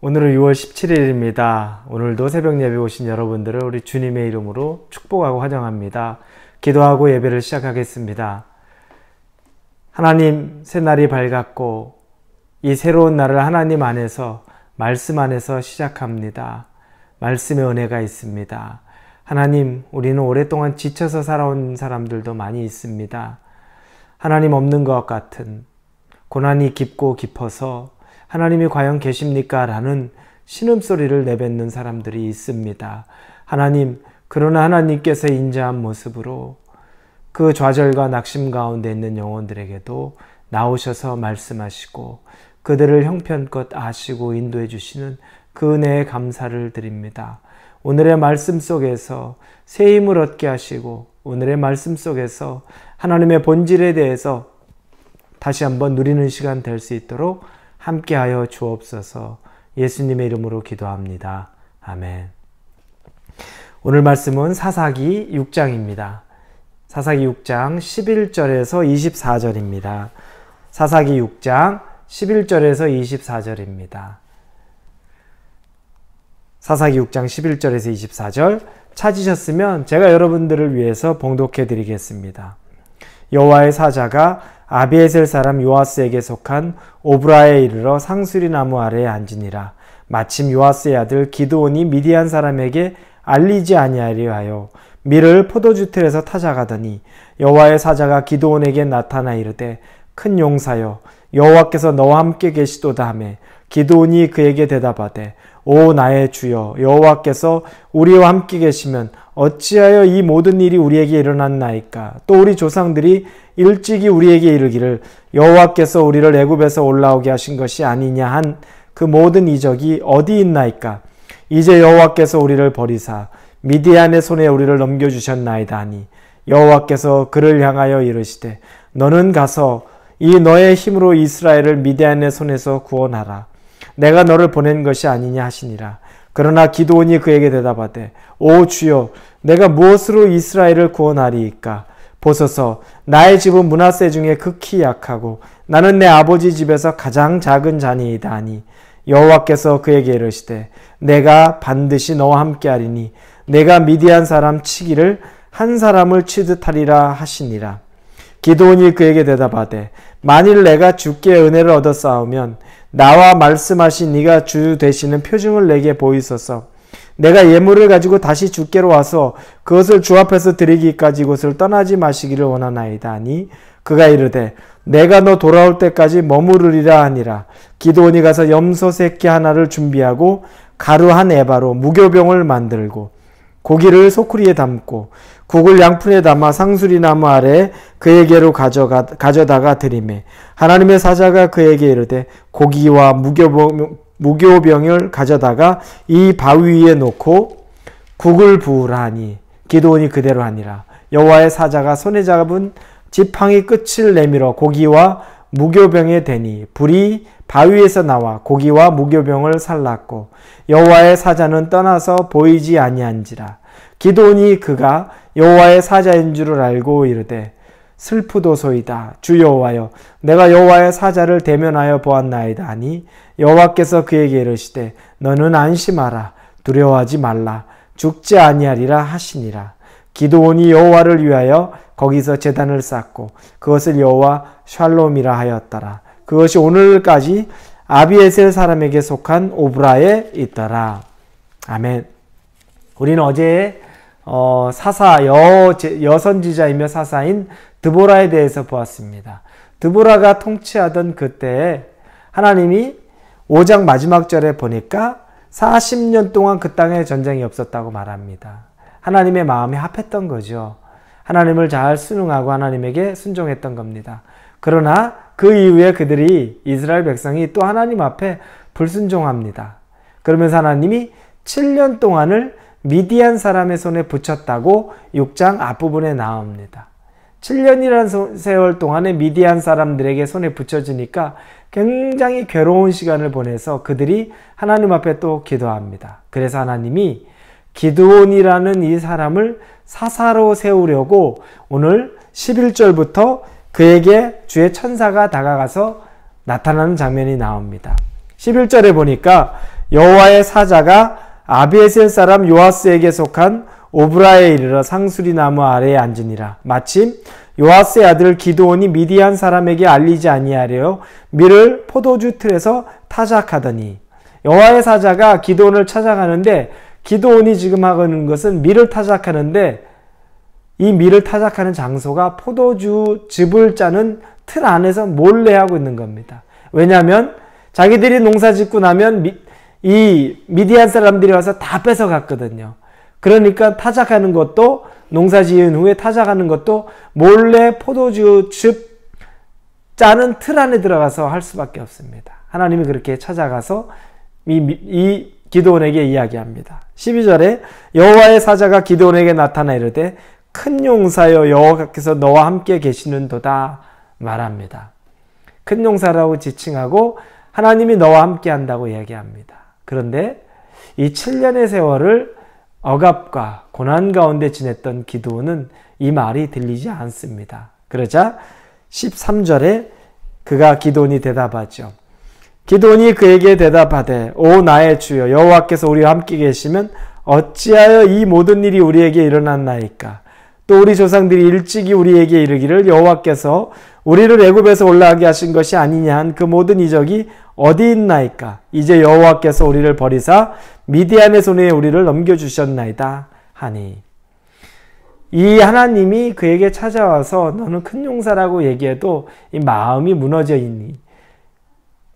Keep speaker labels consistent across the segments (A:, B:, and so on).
A: 오늘은 6월 17일입니다. 오늘도 새벽 예배 오신 여러분들을 우리 주님의 이름으로 축복하고 환영합니다. 기도하고 예배를 시작하겠습니다. 하나님, 새날이 밝았고 이 새로운 날을 하나님 안에서, 말씀 안에서 시작합니다. 말씀의 은혜가 있습니다. 하나님, 우리는 오랫동안 지쳐서 살아온 사람들도 많이 있습니다. 하나님 없는 것 같은 고난이 깊고 깊어서 하나님이 과연 계십니까? 라는 신음소리를 내뱉는 사람들이 있습니다. 하나님, 그러나 하나님께서 인자한 모습으로 그 좌절과 낙심 가운데 있는 영혼들에게도 나오셔서 말씀하시고 그들을 형편껏 아시고 인도해 주시는 그 은혜에 감사를 드립니다. 오늘의 말씀 속에서 새 힘을 얻게 하시고 오늘의 말씀 속에서 하나님의 본질에 대해서 다시 한번 누리는 시간 될 수 있도록 함께하여 주옵소서. 예수님의 이름으로 기도합니다. 아멘. 오늘 말씀은 사사기 6장입니다. 사사기 6장 11절에서 24절입니다. 사사기 6장 11절에서 24절입니다. 사사기 6장 11절에서 24절 찾으셨으면 제가 여러분들을 위해서 봉독해 드리겠습니다. 여호와의 사자가 아비에셀 사람 요아스에게 속한 오브라에 이르러 상수리 나무 아래에 앉으니라. 마침 요아스의 아들 기드온이 미디안 사람에게 알리지 아니하려 하여 밀을 포도주 틀에서 타작하더니 여호와의 사자가 기드온에게 나타나 이르되 큰 용사여 여호와께서 너와 함께 계시도다 하매 기드온이 그에게 대답하되 오 나의 주여 여호와께서 우리와 함께 계시면 어찌하여 이 모든 일이 우리에게 일어났나이까. 또 우리 조상들이 일찍이 우리에게 이르기를 여호와께서 우리를 애굽에서 올라오게 하신 것이 아니냐 한 그 모든 이적이 어디 있나이까. 이제 여호와께서 우리를 버리사 미디안의 손에 우리를 넘겨주셨나이다 하니 여호와께서 그를 향하여 이르시되 너는 가서 이 너의 힘으로 이스라엘을 미디안의 손에서 구원하라. 내가 너를 보낸 것이 아니냐 하시니라. 그러나 기드온이 그에게 대답하되 오 주여 내가 무엇으로 이스라엘을 구원하리이까. 보소서 나의 집은 므낫세 중에 극히 약하고 나는 내 아버지 집에서 가장 작은 자니이다 하니 여호와께서 그에게 이르시되 내가 반드시 너와 함께하리니 내가 미디안 사람 치기를 한 사람을 치듯 하리라 하시니라. 기드온이 그에게 대답하되 만일 내가 주께 은혜를 얻어 싸우면 나와 말씀하신 네가 주 되시는 표징을 내게 보이소서. 내가 예물을 가지고 다시 주께로 와서 그것을 주 앞에서 드리기까지 이곳을 떠나지 마시기를 원하나이다 하니 그가 이르되 내가 너 돌아올 때까지 머무르리라 하니라. 기드온이 가서 염소 새끼 하나를 준비하고 가루 한 에바로 무교병을 만들고 고기를 소쿠리에 담고 국을 양푼에 담아 상수리 나무 아래에 그에게로 가져다가 드리매 하나님의 사자가 그에게 이르되 고기와 무교병을 가져다가 이 바위 위에 놓고 국을 부으라 하니 기드온이 그대로 하니라. 여호와의 사자가 손에 잡은 지팡이 끝을 내밀어 고기와 무교병에 대니 불이 바위에서 나와 고기와 무교병을 살랐고 여호와의 사자는 떠나서 보이지 아니한지라. 기드온이 그가 여호와의 사자인 줄을 알고 이르되 슬프도소이다. 주 여호와여 내가 여호와의 사자를 대면하여 보았나이다 하니 여호와께서 그에게 이르시되 너는 안심하라. 두려워하지 말라. 죽지 아니하리라 하시니라. 기드온이 여호와를 위하여 거기서 제단을 쌓고 그것을 여호와 샬롬이라 하였더라. 그것이 오늘까지 아비에셀 사람에게 속한 오브라에 있더라. 아멘. 우리는 어제 사사 여선지자이며 사사인 드보라에 대해서 보았습니다. 드보라가 통치하던 그때에 하나님이 5장 마지막 절에 보니까 40년 동안 그 땅에 전쟁이 없었다고 말합니다. 하나님의 마음이 합했던 거죠. 하나님을 잘 순응하고 하나님에게 순종했던 겁니다. 그러나 그 이후에 그들이 이스라엘 백성이 또 하나님 앞에 불순종합니다. 그러면서 하나님이 7년 동안을 미디안 사람의 손에 붙였다고 6장 앞부분에 나옵니다. 7년이라는 세월 동안에 미디안 사람들에게 손에 붙여지니까 굉장히 괴로운 시간을 보내서 그들이 하나님 앞에 또 기도합니다. 그래서 하나님이 기드온이라는 이 사람을 사사로 세우려고 오늘 11절부터 그에게 주의 천사가 다가가서 나타나는 장면이 나옵니다. 11절에 보니까 여호와의 사자가 아비에셀 사람 요아스에게 속한 오브라에 이르러 상수리 나무 아래에 앉으니라. 마침 요아스의 아들 기드온이 미디안 사람에게 알리지 아니하려 밀을 포도주 틀에서 타작하더니, 여호와의 사자가 기드온을 찾아가는데, 기드온이 지금 하는 것은 밀을 타작하는데, 이 밀을 타작하는 장소가 포도주 즙을 짜는 틀 안에서 몰래 하고 있는 겁니다. 왜냐하면 자기들이 농사 짓고 나면 이 미디안 사람들이 와서 다 뺏어갔거든요. 그러니까 타작하는 것도, 농사 지은 후에 타작하는 것도 몰래 포도주 즙 짜는 틀 안에 들어가서 할 수밖에 없습니다. 하나님이 그렇게 찾아가서 이 기드온에게 이야기합니다. 12절에 여호와의 사자가 기드온에게 나타나 이르되 큰 용사여 여호와께서 너와 함께 계시는도다 말합니다. 큰 용사라고 지칭하고 하나님이 너와 함께 한다고 이야기합니다. 그런데 이 7년의 세월을 억압과 고난 가운데 지냈던 기드온은 이 말이 들리지 않습니다. 그러자 13절에 그가 기드온이 대답하죠. 기드온이 그에게 대답하되 오 나의 주여 여호와께서 우리와 함께 계시면 어찌하여 이 모든 일이 우리에게 일어났나이까. 또 우리 조상들이 일찍이 우리에게 이르기를 여호와께서 우리를 애굽에서 올라가게 하신 것이 아니냐 한 그 모든 이적이 어디 있나이까. 이제 여호와께서 우리를 버리사 미디안의 손에 우리를 넘겨주셨나이다 하니, 이 하나님이 그에게 찾아와서 너는 큰 용사라고 얘기해도 이 마음이 무너져 있니,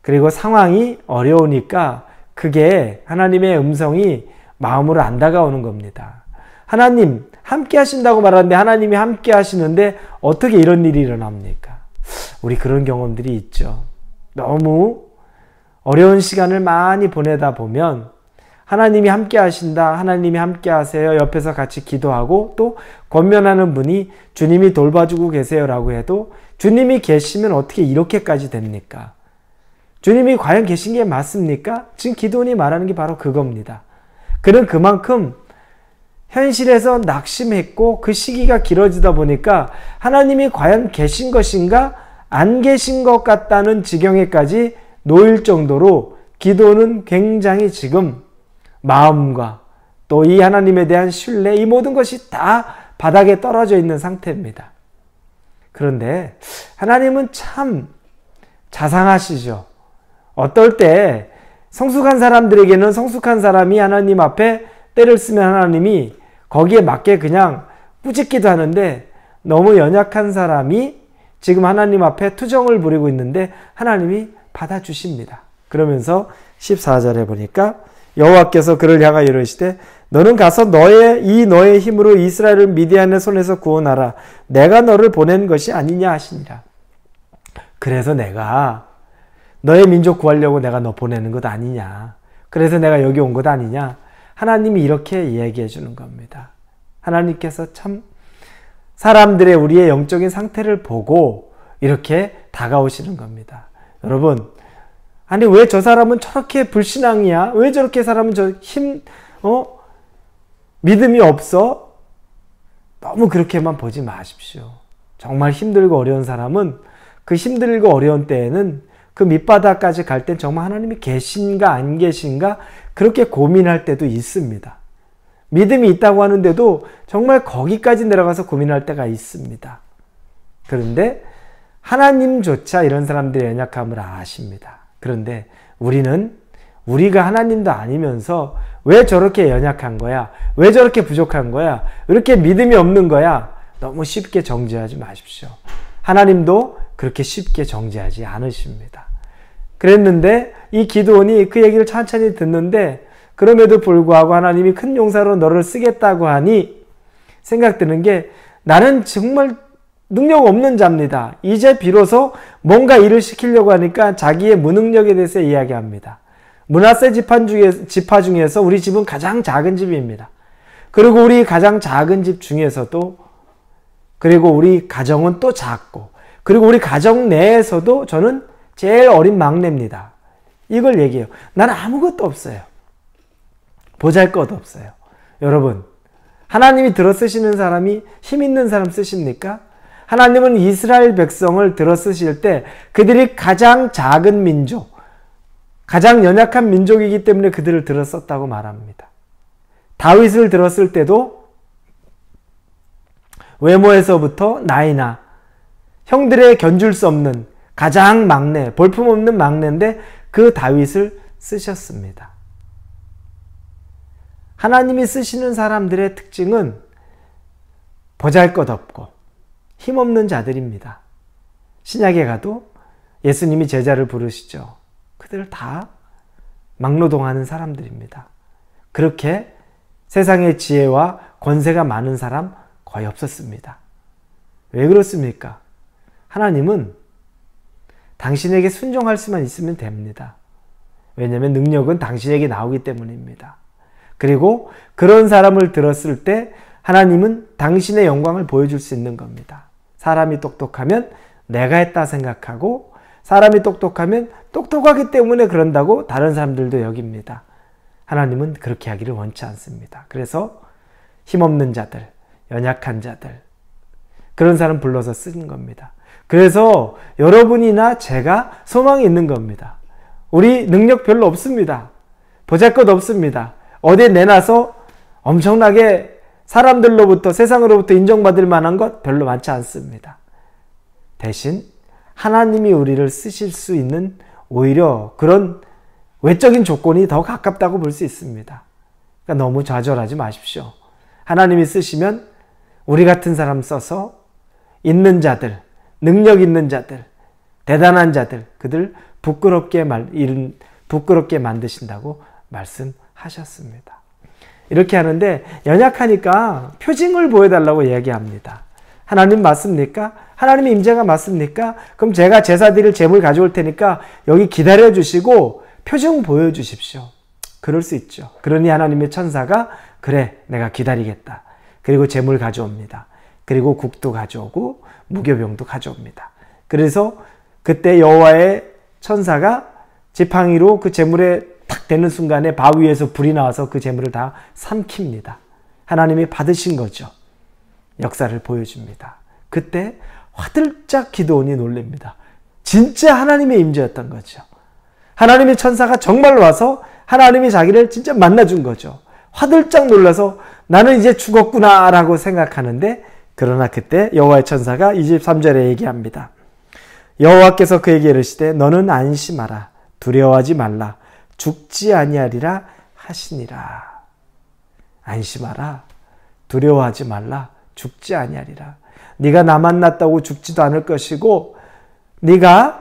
A: 그리고 상황이 어려우니까 그게 하나님의 음성이 마음으로 안 다가오는 겁니다. 하나님 함께 하신다고 말하는데 하나님이 함께 하시는데 어떻게 이런 일이 일어납니까? 우리 그런 경험들이 있죠. 너무 어려운 시간을 많이 보내다 보면 하나님이 함께 하신다, 하나님이 함께 하세요, 옆에서 같이 기도하고 또 권면하는 분이 주님이 돌봐주고 계세요라고 해도 주님이 계시면 어떻게 이렇게까지 됩니까? 주님이 과연 계신 게 맞습니까? 지금 기드온이 말하는 게 바로 그겁니다. 그는 그만큼 현실에서 낙심했고 그 시기가 길어지다 보니까 하나님이 과연 계신 것인가 안 계신 것 같다는 지경에까지 놓일 정도로 기드온은 굉장히 지금 마음과 또 이 하나님에 대한 신뢰, 이 모든 것이 다 바닥에 떨어져 있는 상태입니다. 그런데 하나님은 참 자상하시죠. 어떨 때 성숙한 사람들에게는 성숙한 사람이 하나님 앞에 때를 쓰면 하나님이 거기에 맞게 그냥 꾸짖기도 하는데, 너무 연약한 사람이 지금 하나님 앞에 투정을 부리고 있는데 하나님이 받아주십니다. 그러면서 14절에 보니까 여호와께서 그를 향하여 이르시되 너는 가서 너의 힘으로 이스라엘을 미디안의 손에서 구원하라. 내가 너를 보낸 것이 아니냐 하시니라. 그래서 내가 너의 민족 구하려고 내가 너 보내는 것 아니냐. 그래서 내가 여기 온 것 아니냐. 하나님이 이렇게 이야기해 주는 겁니다. 하나님께서 참 사람들의 우리의 영적인 상태를 보고 이렇게 다가오시는 겁니다. 여러분, 아니 왜 저 사람은 저렇게 불신앙이야? 왜 저렇게 사람은 믿음이 없어? 너무 그렇게만 보지 마십시오. 정말 힘들고 어려운 사람은 그 힘들고 어려운 때에는 그 밑바닥까지 갈 땐 정말 하나님이 계신가 안 계신가 그렇게 고민할 때도 있습니다. 믿음이 있다고 하는데도 정말 거기까지 내려가서 고민할 때가 있습니다. 그런데 하나님조차 이런 사람들의 연약함을 아십니다. 그런데 우리가 하나님도 아니면서 왜 저렇게 연약한 거야? 왜 저렇게 부족한 거야? 왜 이렇게 믿음이 없는 거야? 너무 쉽게 정죄하지 마십시오. 하나님도 그렇게 쉽게 정죄하지 않으십니다. 그랬는데 이 기드온이 그 얘기를 천천히 듣는데, 그럼에도 불구하고 하나님이 큰 용사로 너를 쓰겠다고 하니 생각드는 게, 나는 정말 능력 없는 자입니다. 이제 비로소 뭔가 일을 시키려고 하니까 자기의 무능력에 대해서 이야기합니다. 므낫세 지파 중에서 우리 집은 가장 작은 집입니다. 그리고 우리 가장 작은 집 중에서도, 그리고 우리 가정은 또 작고, 그리고 우리 가정 내에서도 저는 제일 어린 막내입니다. 이걸 얘기해요. 나는 아무것도 없어요. 보잘것 없어요. 여러분, 하나님이 들어 쓰시는 사람이 힘 있는 사람 쓰십니까? 하나님은 이스라엘 백성을 들어 쓰실 때 그들이 가장 작은 민족, 가장 연약한 민족이기 때문에 그들을 들었었다고 말합니다. 다윗을 들었을 때도 외모에서부터 나이나 형들의 견줄 수 없는 가장 막내, 볼품없는 막내인데 그 다윗을 쓰셨습니다. 하나님이 쓰시는 사람들의 특징은 보잘것없고 힘없는 자들입니다. 신약에 가도 예수님이 제자를 부르시죠. 그들 다 막노동하는 사람들입니다. 그렇게 세상의 지혜와 권세가 많은 사람 거의 없었습니다. 왜 그렇습니까? 하나님은 당신에게 순종할 수만 있으면 됩니다. 왜냐하면 능력은 당신에게 나오기 때문입니다. 그리고 그런 사람을 들었을 때 하나님은 당신의 영광을 보여줄 수 있는 겁니다. 사람이 똑똑하면 내가 했다 생각하고 사람이 똑똑하면 똑똑하기 때문에 그런다고 다른 사람들도 여깁니다. 하나님은 그렇게 하기를 원치 않습니다. 그래서 힘없는 자들, 연약한 자들, 그런 사람 불러서 쓰는 겁니다. 그래서 여러분이나 제가 소망이 있는 겁니다. 우리 능력 별로 없습니다. 보잘것 없습니다. 어디에 내놔서 엄청나게 사람들로부터 세상으로부터 인정받을 만한 것 별로 많지 않습니다. 대신 하나님이 우리를 쓰실 수 있는 오히려 그런 외적인 조건이 더 가깝다고 볼 수 있습니다. 그러니까 너무 좌절하지 마십시오. 하나님이 쓰시면 우리 같은 사람 써서 있는 자들, 능력 있는 자들, 대단한 자들, 그들 부끄럽게 만드신다고 말씀하셨습니다. 이렇게 하는데 연약하니까 표징을 보여달라고 이야기합니다. 하나님 맞습니까? 하나님의 임재가 맞습니까? 그럼 제가 제사 드릴 제물 가져올 테니까 여기 기다려 주시고 표징 보여주십시오. 그럴 수 있죠. 그러니 하나님의 천사가 그래 내가 기다리겠다. 그리고 제물 가져옵니다. 그리고 국도 가져오고 무교병도 가져옵니다. 그래서 그때 여호와의 천사가 지팡이로 그 제물에 탁 대는 순간에 바위에서 불이 나와서 그 제물을 다 삼킵니다. 하나님이 받으신 거죠. 역사를 보여줍니다. 그때 화들짝 기드온이 놀랍니다. 진짜 하나님의 임재였던 거죠. 하나님의 천사가 정말 와서 하나님이 자기를 진짜 만나준 거죠. 화들짝 놀라서 나는 이제 죽었구나 라고 생각하는데 그러나 그때 여호와의 천사가 23절에 얘기합니다. 여호와께서 그에게 이르시되 너는 안심하라 두려워하지 말라 죽지 아니하리라 하시니라. 안심하라 두려워하지 말라 죽지 아니하리라. 네가 나 만났다고 죽지도 않을 것이고 네가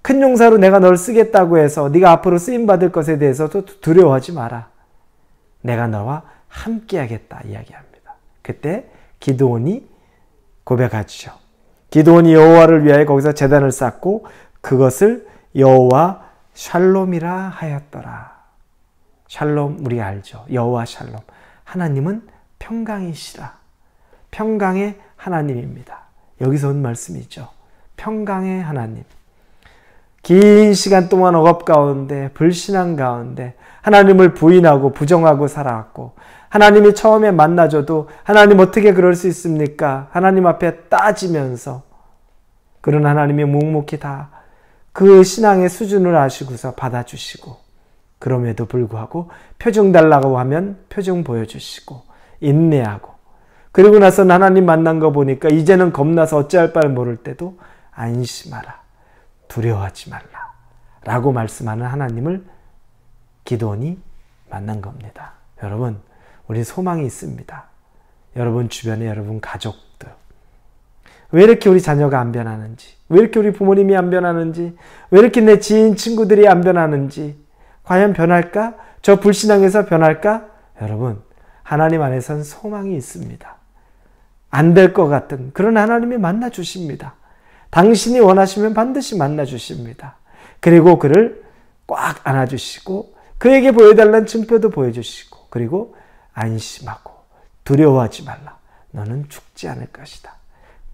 A: 큰 용사로 내가 널 쓰겠다고 해서 네가 앞으로 쓰임받을 것에 대해서도 두려워하지 마라. 내가 너와 함께하겠다 이야기합니다. 그때 기드온이 고백하죠. 기드온이 여호와를 위하여 거기서 제단을 쌓고 그것을 여호와 샬롬이라 하였더라. 샬롬 우리 알죠. 여호와 샬롬. 하나님은 평강이시라. 평강의 하나님입니다. 여기서 온 말씀이죠. 평강의 하나님. 긴 시간 동안 억압 가운데 불신앙 가운데 하나님을 부인하고 부정하고 살아왔고 하나님이 처음에 만나줘도 하나님 어떻게 그럴 수 있습니까? 하나님 앞에 따지면서 그런 하나님이 묵묵히 다 그 신앙의 수준을 아시고서 받아주시고 그럼에도 불구하고 표정 달라고 하면 표정 보여주시고 인내하고 그리고 나서 하나님 만난 거 보니까 이제는 겁나서 어찌할 바를 모를 때도 안심하라 두려워하지 말라 라고 말씀하는 하나님을 기드온이 만난 겁니다. 여러분 우리 소망이 있습니다. 여러분 주변에 여러분 가족들 왜 이렇게 우리 자녀가 안 변하는지 왜 이렇게 우리 부모님이 안 변하는지 왜 이렇게 내 지인 친구들이 안 변하는지 과연 변할까? 저 불신앙에서 변할까? 여러분 하나님 안에선 소망이 있습니다. 안 될 것 같은 그런 하나님이 만나 주십니다. 당신이 원하시면 반드시 만나 주십니다. 그리고 그를 꽉 안아주시고 그에게 보여달라는 증표도 보여주시고 그리고 안심하고 두려워하지 말라. 너는 죽지 않을 것이다.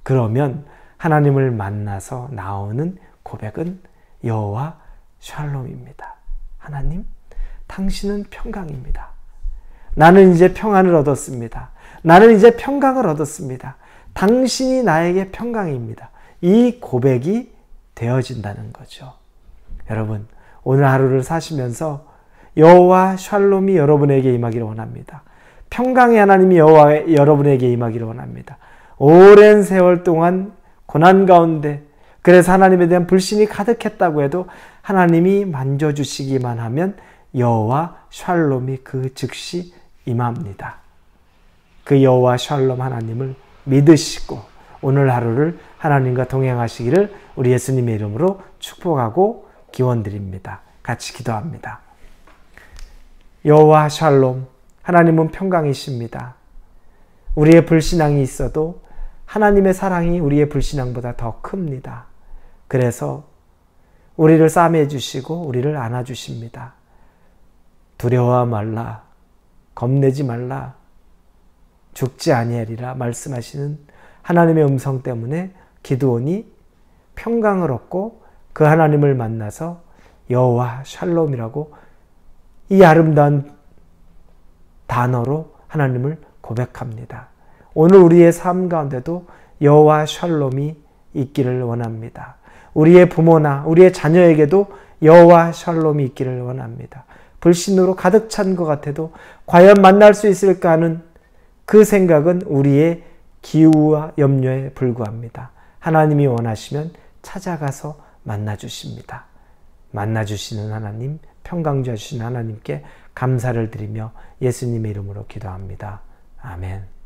A: 그러면 하나님을 만나서 나오는 고백은 여호와 샬롬입니다. 하나님, 당신은 평강입니다. 나는 이제 평안을 얻었습니다. 나는 이제 평강을 얻었습니다. 당신이 나에게 평강입니다. 이 고백이 되어진다는 거죠. 여러분, 오늘 하루를 사시면서 여호와 샬롬이 여러분에게 임하기를 원합니다. 평강의 하나님이 여러분에게 임하기를 원합니다. 오랜 세월 동안 고난 가운데, 그래서 하나님에 대한 불신이 가득했다고 해도 하나님이 만져주시기만 하면 여호와 샬롬이 그 즉시 임합니다. 그 여호와 샬롬 하나님을 믿으시고 오늘 하루를 하나님과 동행하시기를 우리 예수님의 이름으로 축복하고 기원드립니다. 같이 기도합니다. 여호와 샬롬, 하나님은 평강이십니다. 우리의 불신앙이 있어도 하나님의 사랑이 우리의 불신앙보다 더 큽니다. 그래서 우리를 싸매 주시고 우리를 안아 주십니다. 두려워 말라, 겁내지 말라, 죽지 아니하리라 말씀하시는 하나님의 음성 때문에 기드온이 평강을 얻고 그 하나님을 만나서 여호와 샬롬이라고 이 아름다운 단어로 하나님을 고백합니다. 오늘 우리의 삶 가운데도 여호와 샬롬이 있기를 원합니다. 우리의 부모나 우리의 자녀에게도 여호와 샬롬이 있기를 원합니다. 불신으로 가득 찬 것 같아도 과연 만날 수 있을까 하는 그 생각은 우리의 기우와 염려에 불과합니다. 하나님이 원하시면 찾아가서 만나주십니다. 만나주시는 하나님, 평강 주시는 하나님께 감사를 드리며 예수님의 이름으로 기도합니다. 아멘.